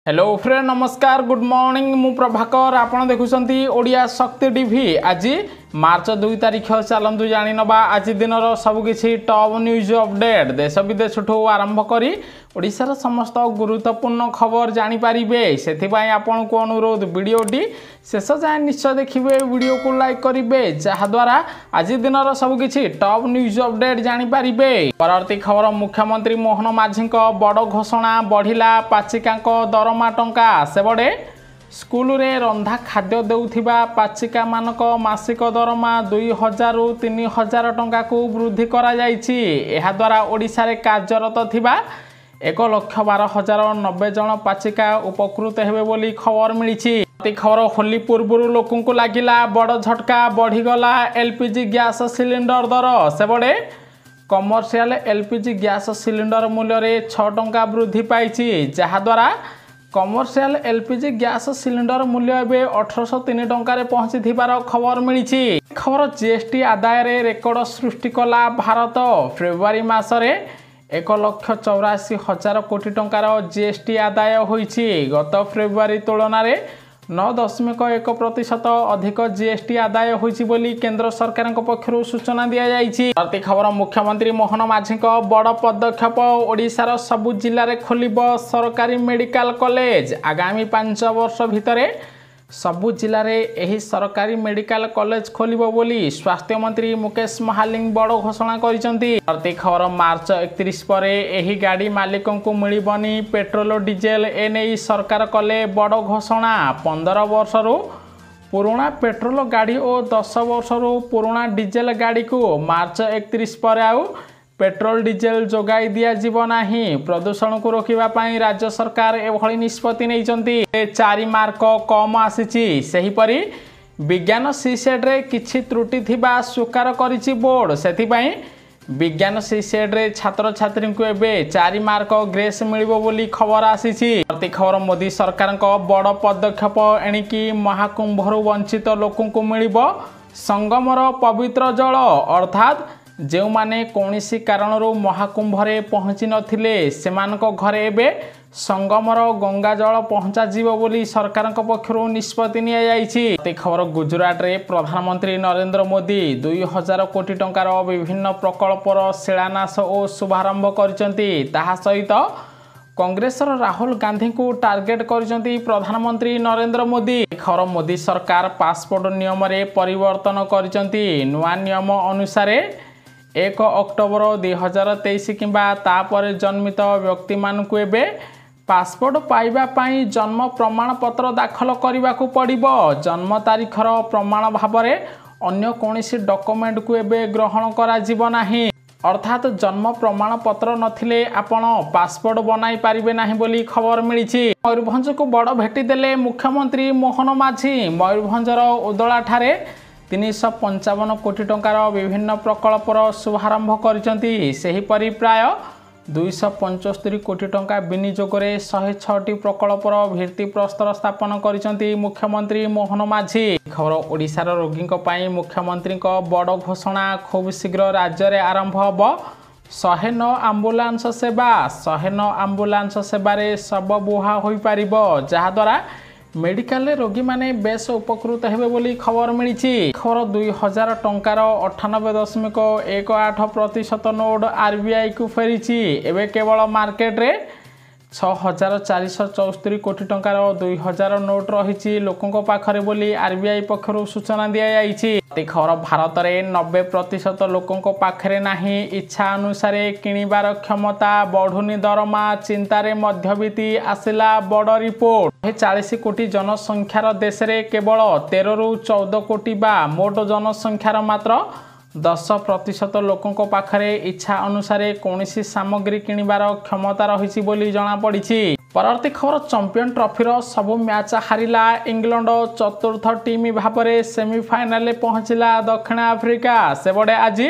Hello friend नमस्कार good morning मु प्रभाकर आपण देखुछंती ओडिया शक्ति टीवी आज मार्च 2 तारिख चलतु जानी नबा आज दिन सबकि टॉप न्यूज अपडेट देश विदेश आरंभ करी ओडिशार समस्त गुरुत्वपूर्ण खबर जानीपारे से आपण को अनुरोध वीडियोटी शेष जाए निश्चय देखिए वीडियो को लाइक करेंगे जहाद्वारा आज दिन सबकि टॉप न्यूज अपडेट जानीपारे। परवर्ती खबर मुख्यमंत्री मोहन माझी बड़ घोषणा बढ़िला पाचिका दरमा टंका सेबड़े स्कूल रे रंधा खाद्य देउथिबा पाचिका मानक मासिक दरमा 2000 रु 3000 टंका को वृद्धि करा जायछि। एहा द्वारा ओडिशा रे कार्यरत थिबा 1,12,090 जन पाचिका उपकृत हेबे बोली खबर मिली। खबर होली पूर्व लोकं को लागिला बड़ झटका बढ़ीगला एलपीजी गैस सिलिंडर दर Sebade commercial LPG gas cylinder मूल्य रे 6 टंका वृद्धि पाइछि जहाद्वारा कमर्शियल एलपीजी गैस सिलिंडर मूल्य एवं 1803 टंकार पहुंची खबर मिली। खबर जीएसटी आदाय रे रेकर्ड सृष्टि कला भारत फेब्रुआरी मासरे 1,84,000 कोटी टंकार जीएसटी आदाय होईछि। गत फेब्रुआरी तुलन में 9.1% अधिक जीएसटी आदाय होईछि बोली केंद्र सरकार पक्षरु सूचना दिया जायछि। प्रति खबर मुख्यमंत्री मोहन माझी बड़ पदक्षेप ओडिशार सबु जिल्ला रे खोलिब सरकारी मेडिकल कॉलेज आगामी 5 वर्ष भितरे सबु जिल्ला रे एही सरकारी मेडिकल कॉलेज खोलिब बोली स्वास्थ्य मंत्री मुकेश महालिंग बड़ घोषणा करिसंती। प्रति खबर मार्च 31 परे एही गाड़ी मालिकों को मिलिबनी पेट्रोल डीजेल एने सरकार कले बड़ घोषणा 15 वर्ष रु पुराना पेट्रोल गाड़ी और 10 वर्ष रु पुराना डीजेल गाड़ी को मार्च 31 पर आउ पेट्रोल डीजेल जोगाई दिया जीव नाही। प्रदूषण को रोकिबा पई राज्य सरकार एभली निष्पत्ति नैचंती। 4 मार्क कम आसीची सही परी विज्ञान सीसेट रे किछि त्रुटि थिबा स्वीकार करिछि बोर्ड सेथि पई विज्ञान सीसेट रे छात्र छात्री को एबे 4 मार्क ग्रेस मिलिबो बोली खबर आसीची। प्रति खबर मोदी सरकार को बड़ पदक्षेप एणिकी महाकुंभरु वंचित लोकं को मिलिबो संगमर पवित्र जल अर्थात जो माने कौनसी कारणरू महाकुंभरे पहुँची नथिले सेमानक घरे एबे संगमर गंगा जल पहुँचा जीव बोली सरकार पक्षरु निष्पत्ति निया जायछि। खबर गुजरात रे प्रधानमंत्री नरेंद्र मोदी 2000 कोटी टंकार विभिन्न प्रकल्पर शिलान्यास और शुभारंभ करिसंती। ताहा सहित कांग्रेसर राहुल गांधी को टार्गेट करिसंती प्रधानमंत्री नरेंद्र मोदी। खबर मोदी सरकार पासपोर्ट नियम रे परिवर्तन करिसंती। नुआ नियम अनुसार 1 अक्टोबर 2023 किंबा तापर जन्मित व्यक्ति मानकु एबे पासपोर्ट पाइबा पाई जन्म प्रमाण पत्र दाखल करने को पड़िबो। जन्म तारीखर प्रमाण भावरे अन्य कोनोसी डॉक्यूमेंट को एबे ग्रहण करा जीवो नाही। अर्थात जन्म प्रमाण पत्र नथिले आपण पासपोर्ट बनाई पारिबे नाही बोली खबर मिली। मयूरभंज को बड़ भेटी देले मुख्यमंत्री मोहन माझी। मयूरभंजर उदला ठारे 355 कोटी टंकार विभिन्न प्रकल्पर शुभारंभ करिसंती। सेहीपरि प्राय 275 कोटी टंका विनियोग रे 106टी प्रकल्पर भित्ति प्रस्तर स्थापन करिसंती मुख्यमंत्री मोहन माझी। खबर ओडिशार रोगी मुख्यमंत्री बड़ घोषणा खूब शीघ्र राज्य में आरंभ हब 109 आंबुलांस सेवा। 109 आंबुलांस सेवारे सब बुहा होई पारिबो जहाद्वारा मेडिकल रोगी माने बेस उपकृत हेबे बोली खबर मिली। खबर 2000 टंकार 98.18% नोट आरबीआई को फेरी एवं केवल मार्केट रे 6474 कोटी टंकार 2000 नोट रही लोकों पाखरे बोली आरबीआई पक्षरु सूचना दिया जायछि। खबर भारत में 90% लोकों पाखरे नाही इच्छा अनुसार किणिबार क्षमता बढ़ुनी दरमा चिंतारे मध्यवित्त आसिला बड़ रिपोर्ट। 40 कोटी जनसंख्यार देश रे केवल 13 रु 14 कोटी बा मोट जनसंख्यार मात्र 10% लोकों पाखरे इच्छा अनुसार कौनसी सामग्री किणिबार क्षमता रही बोली जना पड़ी। परवर्ती खबर चैंपियन ट्रॉफीर सबु मैच हारिला इंग्लैंड चतुर्थ टीम भाव में सेमिफाइनल पहुंचला दक्षिण आफ्रिका। सेबड़े आज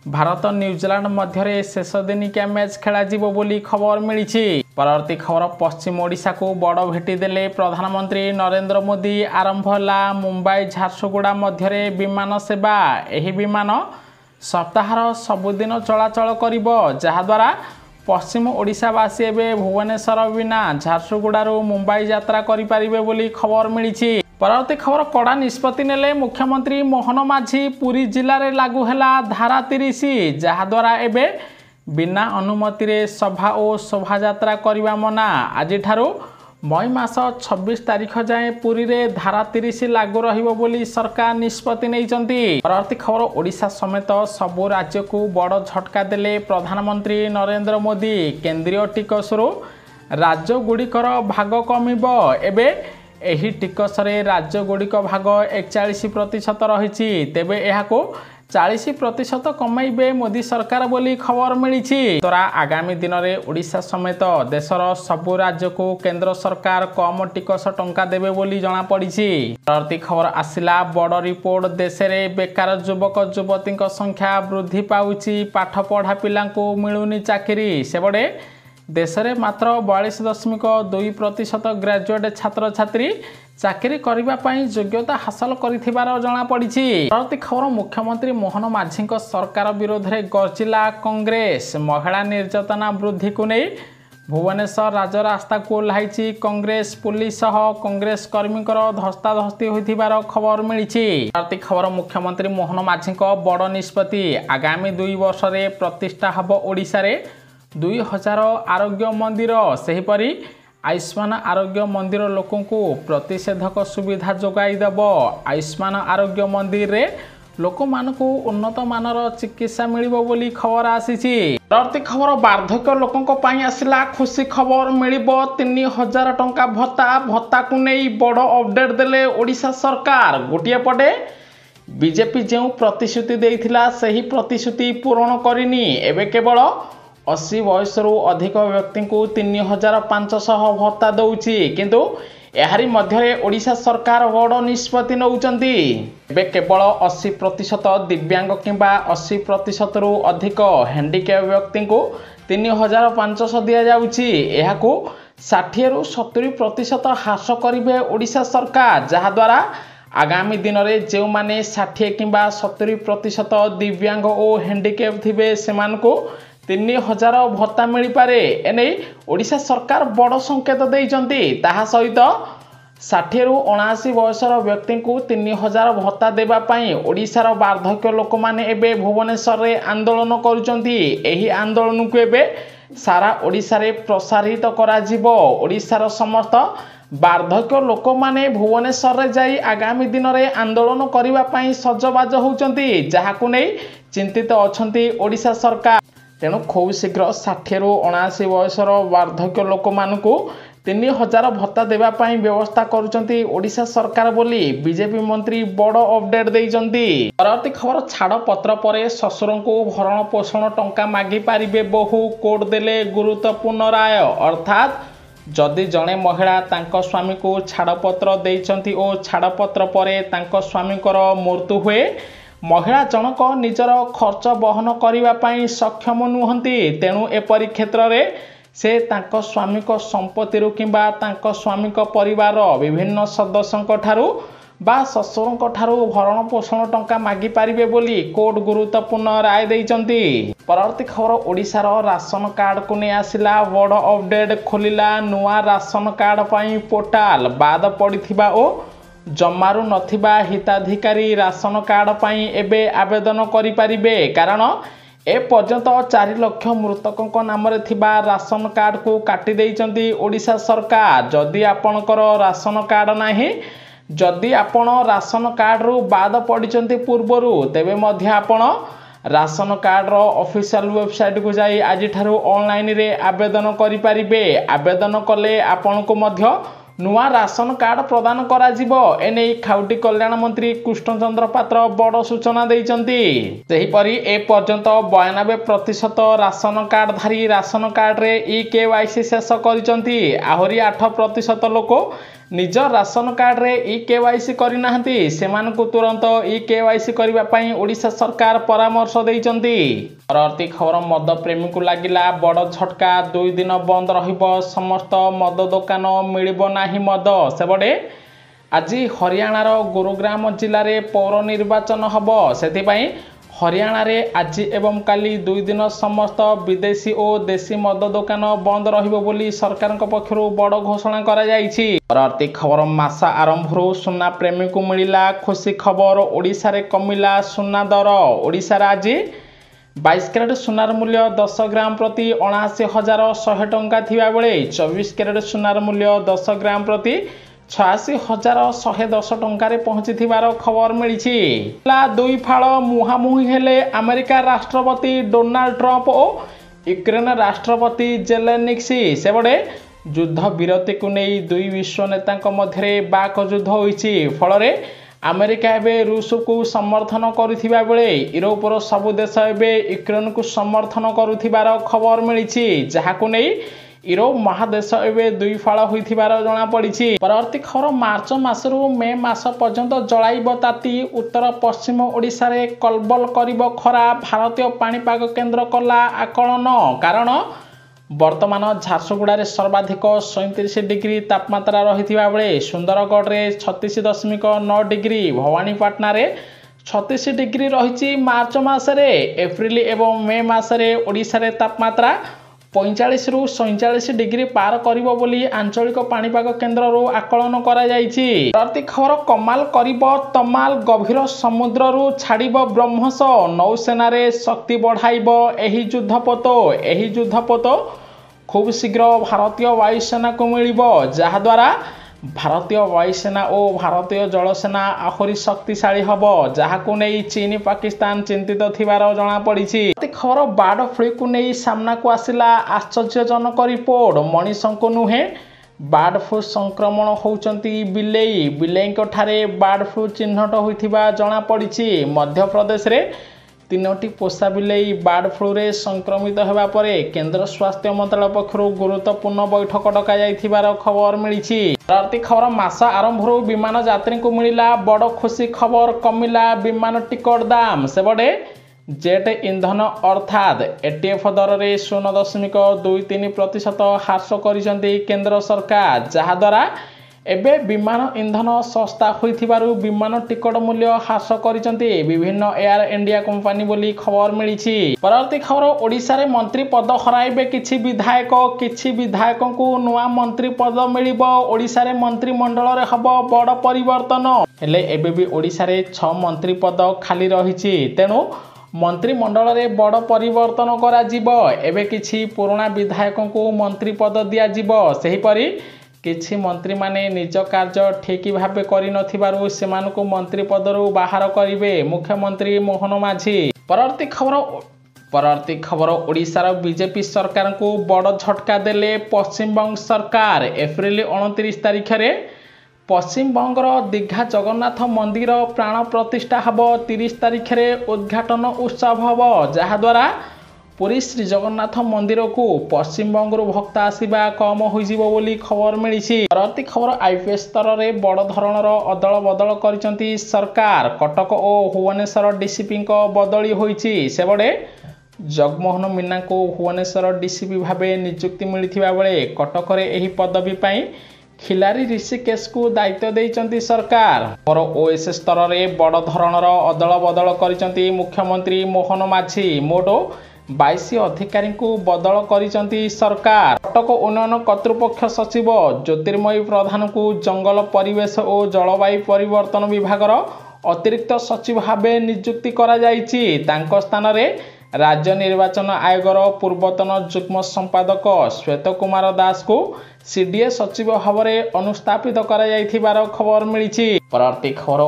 भारत न्यूजीलैंड मध्य शेष दिनिकिया मैच खेला बोली खबर मिली। परवर्ती खबर पश्चिम ओडिशा को बड़ भेटी देले प्रधानमंत्री नरेंद्र मोदी। आरंभ होला मुंबई झारसुगुड़ा मध्य विमान सेवा। एही विमान सप्ताहर सबुदिन चलाचल करिबो जहाद्वारा पश्चिम ओडिशावासी एवं भुवनेश्वर बिना झारसुगुड़ारू मुंबई यात्रा करें बोली खबर मिली। परवर्ती खबर कड़ा निष्पत्ति नेले मुख्यमंत्री मोहन माझी। पुरी जिले में लागू है धारा 30 जहाद्वारा एवं बिना अनुमति रे सभा और शोभा करने मना। आज मई मास 26 तारीख जाए पुरी रे धारा 30 लागू रहिबो बोली सरकार निष्पत्ति नहीं। परवर्ती खबर ओडिशा समेत सबु राज्य को बड़ झटका देले प्रधानमंत्री नरेंद्र मोदी। केंद्रीय टिकसरू राज्य गुड़िकर भाग कमिब। एबे एही टिकस रे राज्य गुड़िक भाग 41% रही। तेबे एहाको 40% कमाइबे मोदी सरकार बोली खबर मिली। तोरा आगामी दिन में ओडिशा समेत देशर सबु राज्य को केंद्र सरकार कम टिकस टंका देबे बोली जना पड़ी। परवर्ती खबर आसिला बड़ रिपोर्ट। देश में बेकार युवक युवती संख्या वृद्धि पाउची। पाठ पढ़ा पिला मिलूनी चाकरी। सेबड़े देश में मात्र 42.2% ग्रेजुएट छात्र छात्री चाकरी करने योग्यता हासिल कर जना पड़ी। परवर्ती खबर मुख्यमंत्री मोहन माझी सरकार विरोध में गर्जिला कांग्रेस। महिला निर्यातना वृद्धि को नहीं भुवनेश्वर राजरास्ता को ओह्लाई कांग्रेस। पुलिस सह कांग्रेस कर्मी धस्ताधस्ती होइथिबार खबर मिली। परवर्ती खबर मुख्यमंत्री मोहन माझी बड़ निष्पत्ति। आगामी 2 वर्ष में प्रतिष्ठा हब ओडिशा रे 2000 आरोग्य मंदिर। सेहीपरि आयुष्मान आरोग्य मंदिर लोकों को प्रतिषेधक सुविधा जोगाईदेव। आयुष्मान आरोग्य मंदिर रे लोक मानकु उन्नत मानर चिकित्सा मिलिबो बोली खबर आसीची। परवर्ती खबर वार्धक्य लोकों पई आसिला खुशी खबर। मिलिबो 3000 टंका भत्ता। भत्ता को नहीं बड़ अपडेट देले ओडिशा सरकार। गोटिए पटे बीजेपी जो प्रतिश्रुति देइथिला सही प्रतिश्रुति पूरण करिनी। एबे केवल 80 वर्षरू अधिक व्यक्ति को 3500 भत्ता दौची। किंतु एहारी मध्य ओडिशा सरकार बड़ निष्पत्ति नौचंती। एबे केवल 80% दिव्यांग किंबा 80% रु अधिक हैंडिकैप व्यक्ति को 3500 दिया जाउची। एहाकू 60 रु 70% ह्रास करिवे ओडिशा सरकार। जहाद्वारा आगामी दिन में जो माने 60 किंबा 70% दिव्यांग और हैंडिकैप थिबे सेमानकू 3000 भत्ता मिल पारे। एने ओडिशा सरकार बड़ संकेत देइचंती। ताहा सहित 60 रु 79 वर्षर व्यक्ति को 3000 भत्ता देबा पई ओडिशार वार्धक्य लोक माने एबे भुवनेश्वर रे आंदोलन करूचंती। एही आंदोलन को एबे सारा ओडिशा रे प्रसारित करा जिवो। ओडिशार समस्त वार्धक्य लोक माने भुवनेश्वर रे जाई आगामी दिन में आंदोलन करबा पई सजबाज होउचंती। जाहाकू नै चिंतित अछंती ओडिशा सरकार। तेणु खूब शीघ्र 60 रु 79 वर्षर वार्धक्य लोक मानकु 3000 भत्ता देवाई व्यवस्था करुचंती ओडिशा सरकार बोली बीजेपी मंत्री बड़ अपडेट देइचंती। परवर्ती खबर छाड़ पत्र पर ससुर को भरण पोषण टंका मागी पारिबे बहु। कोर्ट देले गुरुत्वपूर्ण राय। अर्थात जदि जड़े महिला तांको स्वामी को छाड़पत्र देइचंती ओ छाड़पत्र पर तांको स्वामीकर मृत्यु हुए महिला जनक निजर खर्च बहन करने सक्षम नुहंती। तेणु एपरी क्षेत्र में से तांको स्वामी को संपत्ति किंबा तांको स्वामी को परिवार विभिन्न सदस्यों ठारू बा ससुरों ठारू भरण पोषण टंका मागी पारिबे बोली कोर्ट गुरुत्वपूर्ण राय देइचंती। परवर्ती खबर ओडिशार राशन कार्ड को नहीं आसिला बड़ अपडेट। खोलिला नुआ राशन कार्ड पई पोर्टाल। बाद पड़िथिबा ओ जमारू नथिबा हिताधिकारी राशन कार्ड पई एबे आवेदन करि पारिबे। कारण ए पर्यंत 4 लाख मृतकों नाम रे थिबा राशन कार्ड को काटी देइचंती ओडिशा सरकार। जदि आपणकर राशन कार्ड नाही, जदि आपण राशन कार्ड रु बाद पड़िचंती पूर्वरु, तेबे मध्य आपण राशन कार्ड रो ऑफिशियल वेबसाइट को जाई आज ठारू ऑनलाइन रे आवेदन करि पारिबे। आवेदन कले आपण को मध्य नुआ राशन कार्ड प्रदान करा जिवो। एने खाउटी कल्याण मंत्री कृष्णचंद्र पात्र बड़ सूचना देइचंती। सेहीपरि ए पर्यंत 92% राशन कार्डधारी राशन कार्ड रे ई-केवाईसी शेष करिचंती। आहुरी 8% लोक निज राशन कार्ड रे ई-केवाईसी करि नाहंती। सेमानकु तुरंत ई-केवाईसी करिबा पई ओडिशा सरकार परामर्श देइचंती। परवर्ती खबर मद प्रेमी को लागिला बड़ झटका। 2 दिन बंद रहिबो समस्त मद दुकान, मिलिबो नाही मद। सेबडे आज हरियाणार गुरुग्राम जिले में पौर निर्वाचन हब। सेथिपई हरियाणा रे आज एवं काली 2 दिन समस्त विदेशी और देशी मद दुकान बंद रहिबो बोली सरकार पक्षरु बड़ घोषणा करा जायछि। परवर्ती खबर मास आरंभ सुना प्रेमी को मिला खुशी खबर। ओडिशा रे कमिला सुना दर। ओडिशा रे आज 22 कैरेट सुनार मूल्य 10 ग्राम प्रति 79,100 टंका थिबा बेले 24 कैरेट सुनार मूल्य 10 ग्राम प्रति 86,110 टंकार पहुंची खबर मिली। दुई फाड़ मुहांमुही हेले अमेरिका राष्ट्रपति डोनाल्ड ट्रंप और यूक्रेन राष्ट्रपति जेलेनिक्सी। सेबड़े युद्ध विरति को नहीं दुई विश्व नेता मध्य बाक युद्ध होइछि। फल अमेरिका एवं रूस को समर्थन करुथिबा बेले यूरोपर सबु देश एवं यूक्रेन को समर्थन करुथिबार खबर मिली। जहाकु नहीं यूरोप महादेश एवं दुई फाड़ होइथिबार जणा पड़िछि। परवर्ती खबर मार्च मासरू मे मास पर्यंत जलाइब ताती। उत्तर पश्चिम ओडिशा रे कलबल करिब खरा। भारतीय पाणीपाग केन्द्र कला आकलन। कारण वर्तमान झारसुगुड़ा सर्वाधिक 37 डिग्री तापमात्रा रही बेले सुंदरगढ़ में 36.9 डिग्री, भवानीपाटना रे 36 डिग्री रही। मार्च मासरे एप्रिल एवं मे मासरे ओडिशा रे तापमात्रा 45 रु 47 डिग्री पार करिबो बोली आंचलिक पाणीपाग केन्द्र आकलन करा जायछि। प्रति खबर कमाल करिबो तमाल। गभीर समुद्र रु छाड़िबो ब्रह्मस। नौसेना रे शक्ति बढ़ाइबो एही युद्धपोत। एही युद्धपोत खूब शीघ्र भारतीय वायुसेना को मिलिबो, जहाद्वारा भारतीय वायुसेना और भारतीय जलसेना आहुरी शक्तिशाली हब, जहाकु नहीं चीन पाकिस्तान चिंतित थिबार जणा पड़िछि। खबर बार्ड फ्लू को नहीं सामना को आसिला आश्चर्यजनक रिपोर्ट। मनीषों को नुहे बार्ड फ्लू संक्रमण होउचंती बिलेई। बिलेई ठारे बार्ड फ्लू चिन्हट होइथिबा जणा पड़िछि। मध्य प्रदेश रे 3टी पोषा बिलेई बार्ड फ्लू रे संक्रमित हेबा परे केंद्र स्वास्थ्य मंत्रालय पक्षरु गुरुत्वपूर्ण बैठक डका जाइथिबार खबर मिलिछि। परवर्ती खबर मास आरंभ विमान यात्री को मिला बड़ खुशी खबर। कमिला विमान टिकट दाम। सेबडे जेट ईंधन अर्थात एटीएफ दर रे 0.23% ह्रास करिसेंती केंद्र सरकार, जहाद्वारा एबे विमान ईंधन सस्ता होइथिबारु विमान टिकट मूल्य ह्रास करिसेंती विभिन्न एयर इंडिया कंपनी बोली खबर मिलिछि। परवर्ती खबर ओडिशा रे मंत्री पद हराइबे किछि विधायक को नुआ मंत्री पद मिलिबो। ओडिशा रे मंत्रिमंडल रे हबो बड़ परिवर्तन। हेले एबे भी ओडिशा रे 6 मंत्री पद खाली रहिछि। तेणु मंत्रिमंडल रे बड़ परिवर्तन करा जिवो। एबे किछि पुराना विधायक को मंत्री पद दिया जिवो। सेहि परि किछि मंत्री माने निज कार्य ठीक भाव करि नथिबारु सेमानकु मंत्री पदरु बाहर करिवे मुख्यमंत्री मोहन माझी। परवर्ती खबर ओडिशार बीजेपी सरकार को बड़ झटका देले पश्चिम बंग सरकार। एप्रिल 29 तारिख रे पश्चिम बंगर दीघा जगन्नाथ मंदिर प्राण प्रतिष्ठा हब। 30 तारिख रे उद्घाटन उत्सव हब, जहाद्वारा पुरी श्री जगन्नाथ मंदिर को पश्चिम बंग भक्त आसवा कम हो बोली खबर मिली। परवर्ती खबर आईपीएस स्तर में बड़ धरणर अदल बदल करिसेंती सरकार। कटक और भुवनेश्वर डीसीपी बदली होइछि। सेबड़े जगमोहन मीना को भुवनेश्वर डीसीपी भावे नियुक्ति मिलिथिबा बेले कटक रे एही पदवी पाई खिलारी ऋषिकेश को दायित्व देइचंती सरकार। और ओएस स्तर में बड़ धरणर अदल बदल करिसेंती मुख्यमंत्री मोहन माझी। मोटो 22 अधिकारी को बदल करिसेंती सरकार। कटक उन्नयन कर्तृपक्ष सचिव ज्योतिर्मयी प्रधान को जंगल परिवेश और जलवायु परिवर्तन विभागर अतिरिक्त सचिव भावे नियुक्ति करा जाइछि। तांको स्थान रे राज्य निर्वाचन आयोगर पूर्वतन युग्म संपादक श्वेत कुमार दास को सीडीए सचिव भाव में अनुस्थापित करा जाइथिबार खबर मिली। परवर्ती खबर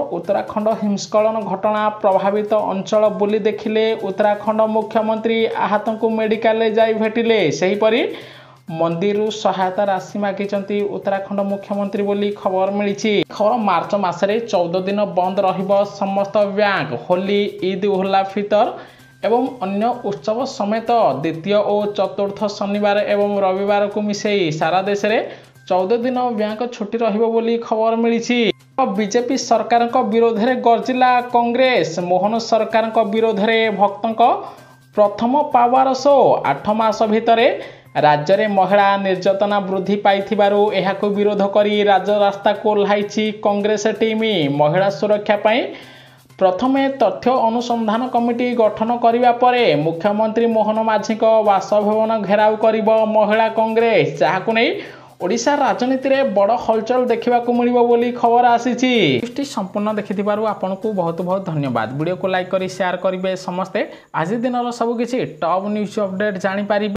उत्तराखंड हिमस्खलन घटना प्रभावित अंचल बुली देखिले उत्तराखंड मुख्यमंत्री आहत को मेडिकल जाई भेटिले। सेहीपरि मंदिर सहायता राशि मागिचंती उत्तराखंड मुख्यमंत्री बोली खबर मिली। खबर मार्च मासरे 14 दिन बंद रहिबो समस्त बैंक। होली, ईद उल फितर एवं अन्य उत्सव समेत द्वितीय और चतुर्थ शनिवार एवं रविवार को मिसई सारा देश में 14 दिन बैंक छुट्टी रहिबो बोली खबर मिली। बीजेपी सरकार विरोध में गर्जिला कांग्रेस। मोहन सरकार विरोध में भक्तों प्रथम पावर शो। 8 मास भितर राज्य में महिला निर्यातना वृद्धि पाइथिबारु एहाकु विरोध करी राजरास्ता को ओह्लाइछि कांग्रेस टीम। महिला सुरक्षा पाई प्रथमे तथ्य अनुसंधान कमिटी गठन करने पर मुख्यमंत्री मोहन माझी बासभवन घेराव करिब महिला कांग्रेस, जहाकु नै ओडिशा राजनीति में बड़ हलचल देखा मिली खबर आसी। संपूर्ण देखिथिबारु आपनकु बहुत बहुत धन्यवाद। वीडियो को लाइक करी शेयर करेंगे समस्ते। आज दिन सबकिछि टॉप न्यूज अपडेट जानी पारिबे।